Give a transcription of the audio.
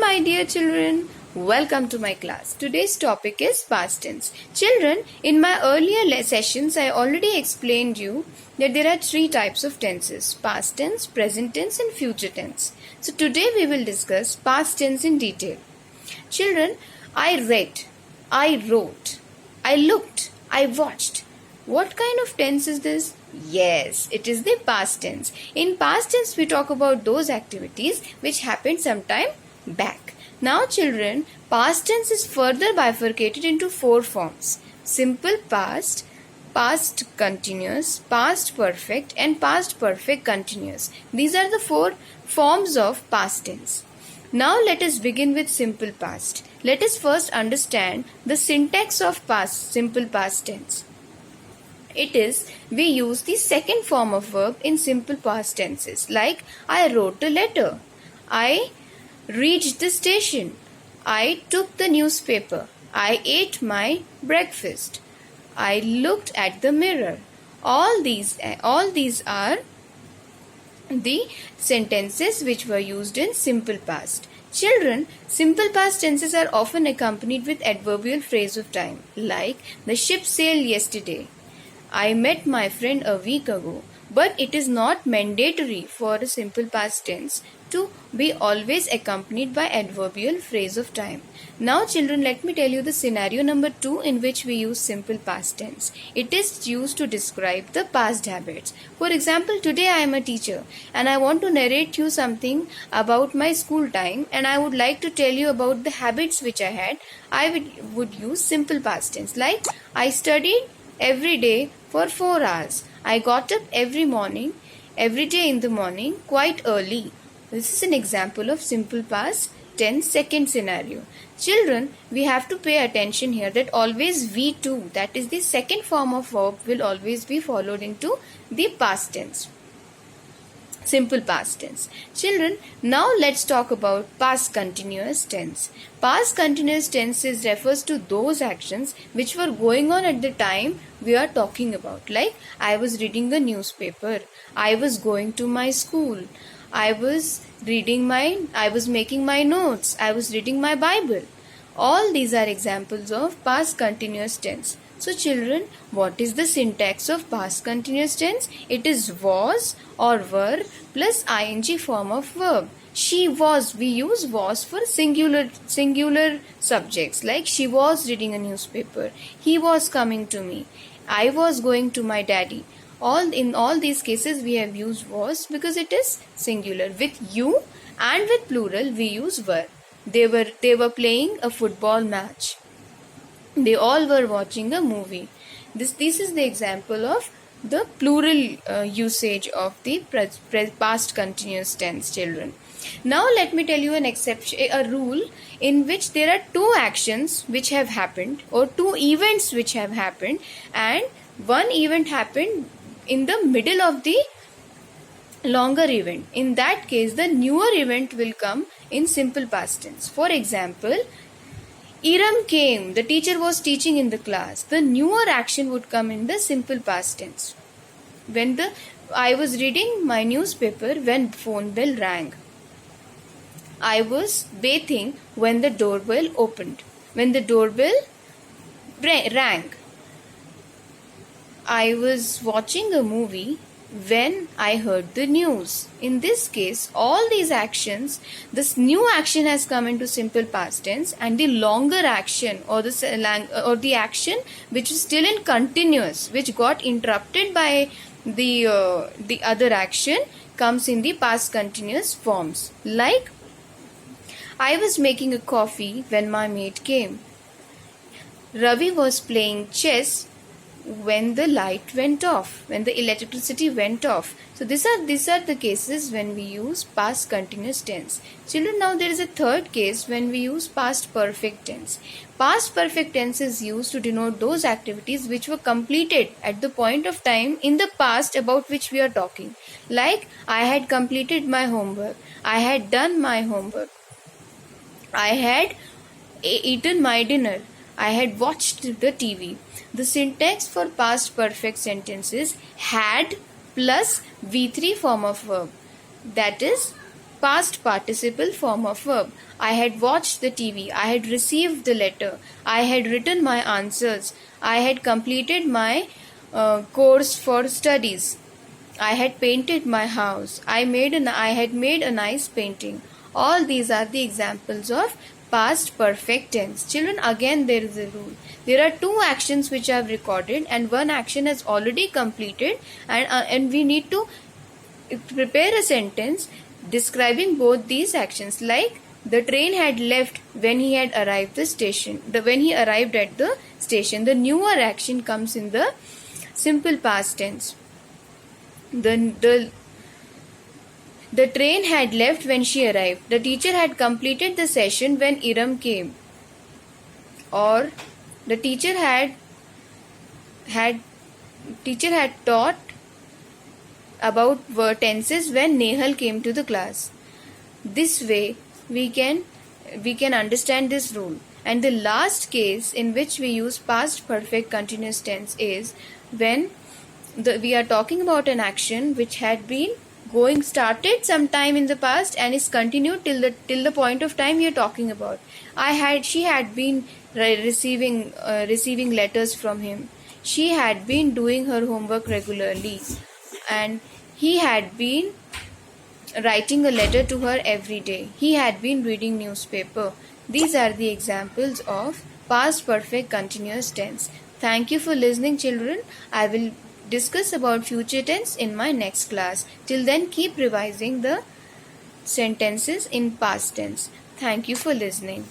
my dear children. Welcome to my class. Today's topic is past tense. Children, in my earlier sessions, I already explained you that there are three types of tenses: past tense, present tense, and future tense. So today we will discuss past tense in detail. Children, I read, I wrote, I looked, I watched. What kind of tense is this? Yes, it is the past tense. In past tense, we talk about those activities which happened sometime back. Now children, past tense is further bifurcated into four forms: simple past, past continuous, past perfect, and past perfect continuous. These are the four forms of past tense. Now let us begin with simple past. Let us first understand the syntax of simple past tense. It is, we use the second form of verb in simple past tenses, like I wrote a letter, I reached the station, I took the newspaper, I ate my breakfast, I looked at the mirror. All these are the sentences which were used in simple past. Children, simple past tenses are often accompanied with adverbial phrase of time, like the ship sailed yesterday, I met my friend a week ago. But it is not mandatory for a simple past tense to be always accompanied by adverbial phrase of time. Now children, let me tell you the scenario number 2 in which we use simple past tense. It is used to describe the past habits. For example, today I am a teacher and I want to narrate you something about my school time, and I would like to tell you about the habits which I had. I would use simple past tense, like I studied every day for 4 hours. I got up every day in the morning, quite early. This is an example of simple past tense second scenario. Children, we have to pay attention here that always V2, that is the second form of verb, will always be followed into the past tense. Simple past tense. Children, now let's talk about past continuous tense. Past continuous tenses refers to those actions which were going on at the time we are talking about. Like, I was reading the newspaper, I was going to my school, I was making my notes, I was reading my Bible. All these are examples of past continuous tense. So children, what is the syntax of past continuous tense? It is was or were plus ing form of verb. She was, we use was for singular subjects, like she was reading a newspaper, he was coming to me, I was going to my daddy. In all these cases we have used was because it is singular. With you and with plural we use were. They were playing a football match. They all were watching a movie. This is the example of the plural usage of the past continuous tense, children. Now let me tell you an exception, a rule in which there are two actions which have happened, or two events which have happened, and one event happened in the middle of the longer event. In that case, the newer event will come in simple past tense. For example, Iram came, the teacher was teaching in the class. The newer action would come in the simple past tense. I was reading my newspaper when phone bell rang. I was bathing when the doorbell opened. When the doorbell rang. I was watching a movie when I heard the news. In this case, all these actions, this new action has come into simple past tense, and the longer action or the action which is still in continuous, which got interrupted by the other action, comes in the past continuous forms. Like, I was making a coffee when my maid came. Ravi was playing chess when the light went off, when the electricity went off. So these are the cases when we use past continuous tense. Children, now there is a third case when we use past perfect tense. Past perfect tense is used to denote those activities which were completed at the point of time in the past about which we are talking. Like, I had completed my homework, I had done my homework, I had eaten my dinner, I had watched the TV. The syntax for past perfect sentences had plus V3 form of verb. That is, past participle form of verb. I had watched the TV. I had received the letter. I had written my answers. I had completed my course for studies. I had painted my house. I had made a nice painting. All these are the examples of past perfect tense. Children, again there is a rule. There are two actions which I have recorded and one action has already completed, and we need to prepare a sentence describing both these actions. Like, the train had left when he had arrived the station. When he arrived at the station, the newer action comes in the simple past tense. The train had left when she arrived. The teacher had completed the session when Iram came. Or the teacher had taught about tenses when Nehal came to the class. This way we can understand this rule. And the last case in which we use past perfect continuous tense is when we are talking about an action which had been started sometime in the past and is continued till the point of time we are talking about. She had been receiving letters from him. She had been doing her homework regularly, and he had been writing a letter to her every day. He had been reading newspaper. These are the examples of past perfect continuous tense. Thank you for listening, children. I will discuss about future tense in my next class. Till then, keep revising the sentences in past tense. Thank you for listening.